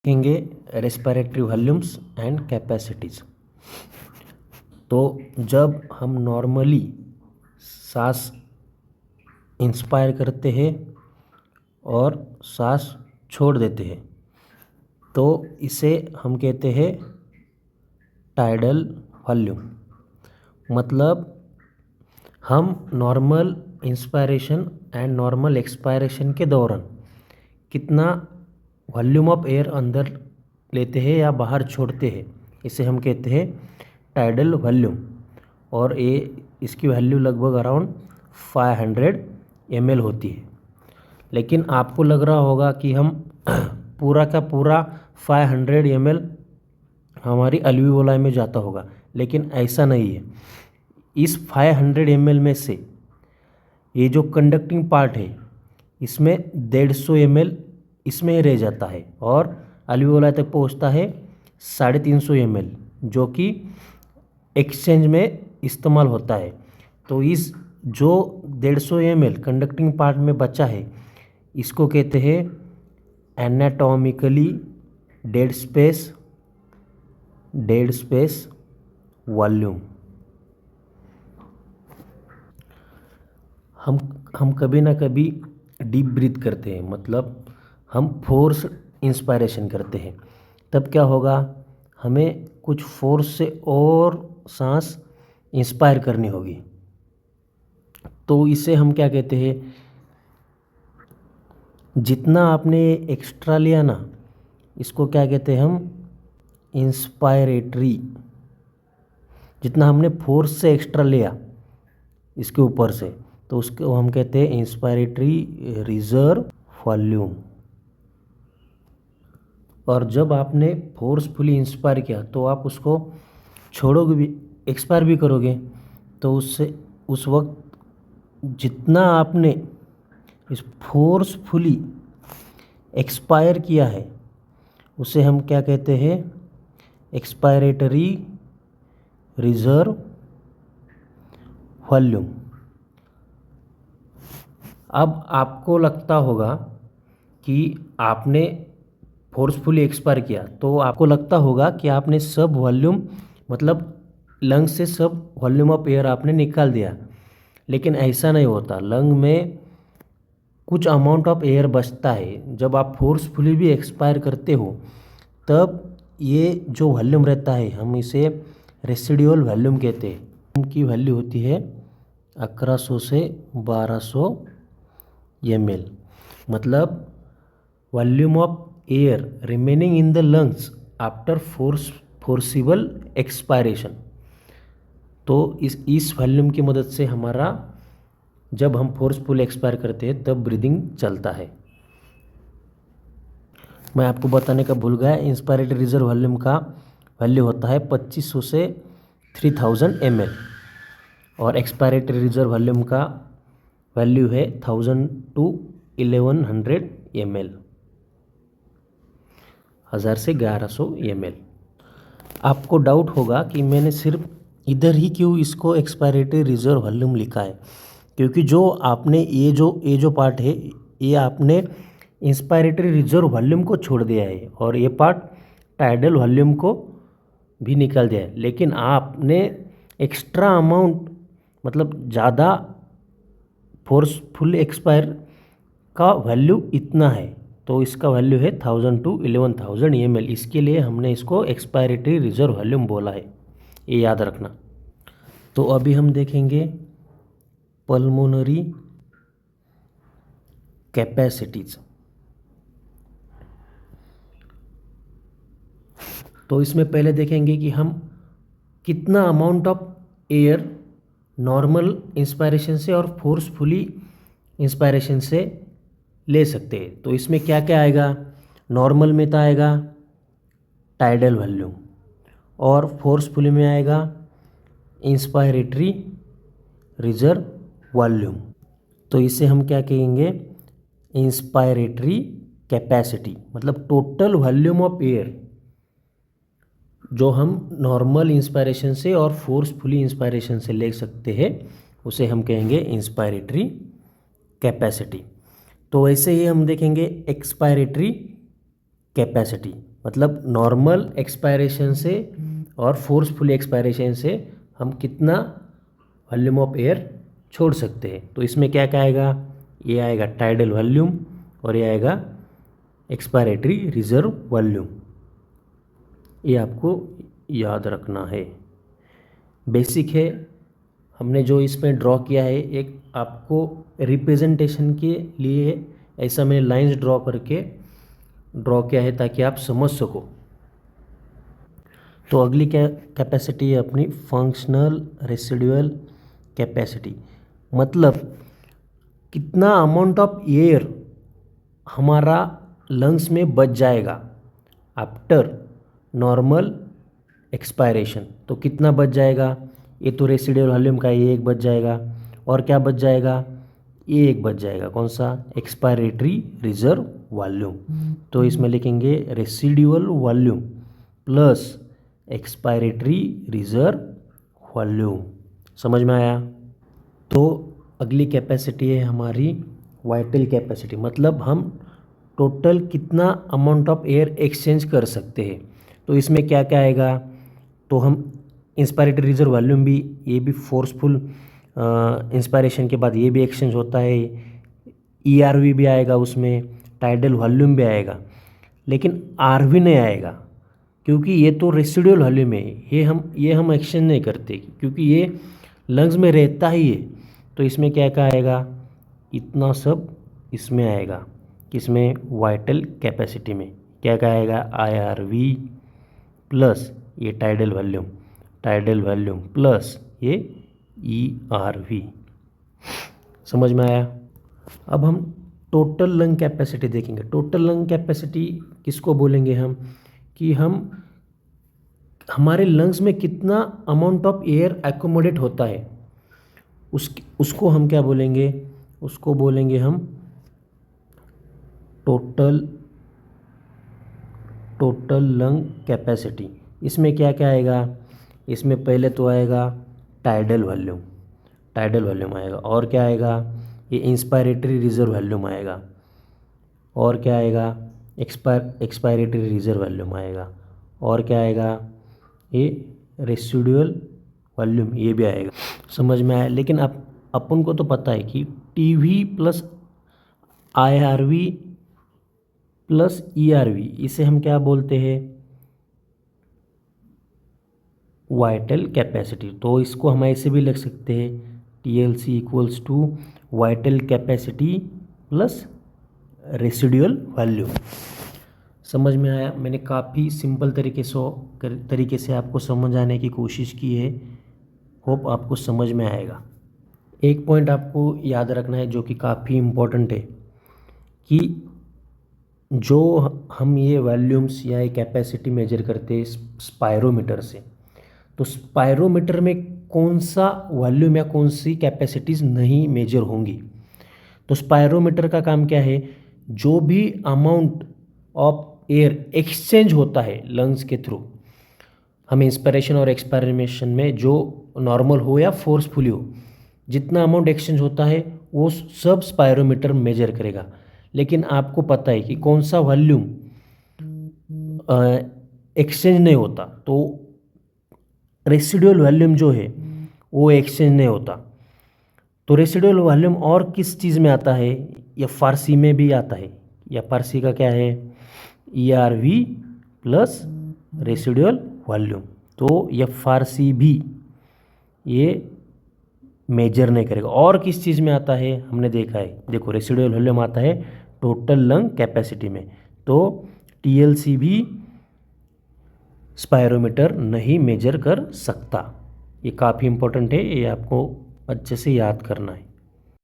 देखेंगे respiratory volumes and capacities. तो जब हम नॉर्मली सांस इंस्पायर करते हैं और सांस छोड़ देते हैं तो इसे हम कहते हैं टाइडल वॉल्यूम। मतलब हम normal inspiration and normal expiration के दौरान कितना वॉल्यूम ऑफ एयर अंदर लेते हैं या बाहर छोड़ते हैं, इसे हम कहते हैं टाइडल वॉल्यूम। और ये इसकी वैल्यू लगभग अराउंड 500 ml होती है। लेकिन आपको लग रहा होगा कि हम पूरा का पूरा 500 ml हमारी अल्वियोलाई में जाता होगा, लेकिन ऐसा नहीं है। इस 500 ml में से ये जो कंडक्टिंग पार्ट है इसमें 150 ml इसमें रह जाता है और अल्वियोलाई तक पहुंचता है 350 ml, जो कि एक्सचेंज में इस्तेमाल होता है। तो इस जो 150 ml कंडक्टिंग पार्ट में बचा है इसको कहते हैं एनाटॉमिकली डेड स्पेस वॉल्यूम। हम कभी ना कभी डीप ब्रीथ करते हैं, मतलब हम फोर्स इंस्पायरेशन करते हैं। तब क्या होगा, हमें कुछ फोर्स से और सांस इंस्पायर करनी होगी। तो इसे हम क्या कहते हैं, जितना आपने एक्स्ट्रा लिया ना इसको क्या कहते हैं हम इंस्पायरेटरी। जितना हमने फोर्स से एक्स्ट्रा लिया इसके ऊपर से तो उसको हम कहते हैं इंस्पायरेटरी रिजर्व वॉल्यूम। और जब आपने फोर्सफुली इंस्पायर किया तो आप उसको छोड़ोगे भी, एक्सपायर भी करोगे, तो उससे उस वक्त जितना आपने इस फोर्सफुली एक्सपायर किया है उसे हम क्या कहते हैं एक्सपायरेटरी रिजर्व वॉल्यूम। अब आपको लगता होगा कि आपने फोर्सफुली एक्सपायर किया तो आपको लगता होगा कि आपने सब वॉल्यूम, मतलब लंग से सब वॉल्यूम ऑफ एयर आपने निकाल दिया, लेकिन ऐसा नहीं होता। लंग में कुछ अमाउंट ऑफ एयर बचता है। जब आप फोर्सफुली भी एक्सपायर करते हो तब ये जो वॉल्यूम रहता है हम इसे रेसिडुअल वॉल्यूम कहते हैं। उनकी वैल्यू होती है 1100 से 1200 ml। मतलब volume of air remaining in the lungs after forcible expiration. तो इस वॉल्यूम की मदद से हमारा जब हम फोर्सफुल एक्सपायर करते हैं तब ब्रीदिंग चलता है। मैं आपको बताने का भूल गया, इंस्पायरेटरी रिजर्व वॉल्यूम का वैल्यू होता है 2500 से 3000 ml और एक्सपायरेटरी रिजर्व वॉल्यूम का वैल्यू है 1000 to 1100 ml, 1000 से 1100 ml। आपको डाउट होगा कि मैंने सिर्फ इधर ही क्यों इसको एक्सपायरेटरी रिजर्व वॉल्यूम लिखा है, क्योंकि जो आपने ये जो पार्ट है ये आपने इंस्पायरेटरी रिजर्व वॉल्यूम को छोड़ दिया है और ये पार्ट टाइडल वॉल्यूम को भी निकाल दिया है। लेकिन आपने एक्स्ट्रा अमाउंट, मतलब ज़्यादा फोर्सफुल एक्सपायर का वैल्यू इतना है, तो इसका वैल्यू है 1000 to 11,000 ml। इसके लिए हमने इसको एक्सपायरेटरी रिजर्व वॉल्यूम बोला है, ये याद रखना। तो अभी हम देखेंगे पल्मोनरी कैपेसिटीज। तो इसमें पहले देखेंगे कि हम कितना amount of air normal inspiration से और फोर्सफुली इंस्पायरेशन से ले सकते हैं। तो इसमें क्या क्या आएगा, नॉर्मल में तो आएगा टाइडल वॉल्यूम और फोर्सफुली में आएगा इंस्पायरेटरी रिजर्व वॉल्यूम। तो इसे हम क्या कहेंगे इंस्पायरेटरी कैपेसिटी, मतलब टोटल वॉल्यूम ऑफ एयर जो हम नॉर्मल इंस्पायरेशन से और फोर्सफुली इंस्पायरेशन से ले सकते हैं उसे हम कहेंगे इंस्पायरेटरी कैपेसिटी। तो वैसे ही हम देखेंगे एक्सपायरेटरी कैपेसिटी, मतलब नॉर्मल एक्सपायरेशन से और फोर्सफुल एक्सपायरेशन से हम कितना वॉल्यूम ऑफ एयर छोड़ सकते हैं। तो इसमें क्या क्या आएगा, ये आएगा टाइडल वॉल्यूम और ये आएगा एक्सपायरेटरी रिजर्व वॉल्यूम। ये आपको याद रखना है, बेसिक है। हमने जो इसमें ड्रॉ किया है एक आपको रिप्रेजेंटेशन के लिए ऐसा मैंने लाइंस ड्रॉ किया है ताकि आप समझ सको। तो अगली क्या कैपेसिटी है अपनी, फंक्शनल रेसिडुअल कैपेसिटी। मतलब कितना अमाउंट ऑफ एयर हमारा लंग्स में बच जाएगा आफ्टर नॉर्मल एक्सपायरेशन। तो कितना बच जाएगा, ये तो रेसिडुअल वॉल्यूम का ये एक बच जाएगा, और क्या बच जाएगा, ये एक बच जाएगा, कौन सा, एक्सपायरेटरी रिजर्व वॉल्यूम। तो इसमें लिखेंगे residual volume plus expiratory reserve volume. समझ में आया। तो अगली कैपेसिटी है हमारी वाइटल कैपेसिटी। मतलब हम टोटल कितना अमाउंट ऑफ एयर एक्सचेंज कर सकते हैं। तो इसमें क्या क्या आएगा, तो हम इंस्पायरेटरी रिजर्व वॉल्यूम भी, ये भी फोर्सफुल इंस्पायरेशन के बाद ये भी एक्सचेंज होता है, ERV भी आएगा उसमें, टाइडल वॉल्यूम भी आएगा, लेकिन RV नहीं आएगा क्योंकि ये तो रेसिडुअल वॉल्यूम है, ये हम एक्सचेंज नहीं करते क्योंकि ये लंग्स में रहता ही है। तो इसमें क्या क्या आएगा, इतना सब इसमें आएगा, किसमें, वाइटल कैपेसिटी में। क्या क्या आएगा, IRV प्लस ये टाइडल वॉल्यूम प्लस ये ERV। समझ में आया। अब हम टोटल लंग कैपेसिटी देखेंगे। टोटल लंग कैपेसिटी किसको बोलेंगे हम, कि हमारे लंग्स में कितना अमाउंट ऑफ एयर एकोमोडेट होता है, उसको हम क्या बोलेंगे, उसको बोलेंगे हम टोटल लंग कैपेसिटी। इसमें क्या क्या आएगा, इसमें पहले तो आएगा टाइडल वॉल्यूम आएगा, और क्या आएगा, ये इंस्पायरेटरी रिजर्व वॉल्यूम आएगा, और क्या आएगा, एक्सपायरेटरी रिजर्व वॉल्यूम आएगा, और क्या आएगा, ये रेसिडुअल वॉल्यूम, ये भी आएगा। समझ में आया। लेकिन अपन को तो पता है कि TV plus IRV plus ERV, इसे हम क्या बोलते हैं, वाइटल कैपेसिटी। तो इसको हम ऐसे भी लिख सकते हैं, TLC equals to vital capacity plus residual volume. समझ में आया। मैंने काफ़ी सिंपल तरीके से आपको समझाने की कोशिश की है, होप आपको समझ में आएगा। एक पॉइंट आपको याद रखना है जो कि काफ़ी इम्पोर्टेंट है, कि जो हम ये वॉल्यूम्स या ये कैपेसिटी मेजर करते हैं स्पायरोमीटर से, तो स्पायरोमीटर में कौन सा वॉल्यूम या कौन सी कैपेसिटीज़ नहीं मेजर होंगी। तो स्पायरोमीटर का काम क्या है, जो भी अमाउंट ऑफ एयर एक्सचेंज होता है लंग्स के थ्रू, हम इंस्पिरेशन और एक्सपायरेशन में जो नॉर्मल हो या फोर्सफुली हो, जितना अमाउंट एक्सचेंज होता है वो सब स्पायरोमीटर मेजर करेगा। लेकिन आपको पता है कि कौन सा वॉल्यूम एक्सचेंज नहीं होता, तो रेसिडुअल वॉल्यूम जो है वो एक्सचेंज नहीं होता। तो रेसिडुअल वॉल्यूम और किस चीज़ में आता है, FRC में भी आता है। FRC का क्या है, ERV प्लस रेसिडुअल वॉल्यूम। तो FRC भी ये मेजर नहीं करेगा। और किस चीज़ में आता है, हमने देखा है, देखो रेसिडुअल वॉल्यूम आता है टोटल लंग कैपेसिटी में। तो TLC भी स्पायरोमीटर नहीं मेजर कर सकता। ये काफ़ी इम्पोर्टेंट है, ये आपको अच्छे से याद करना है।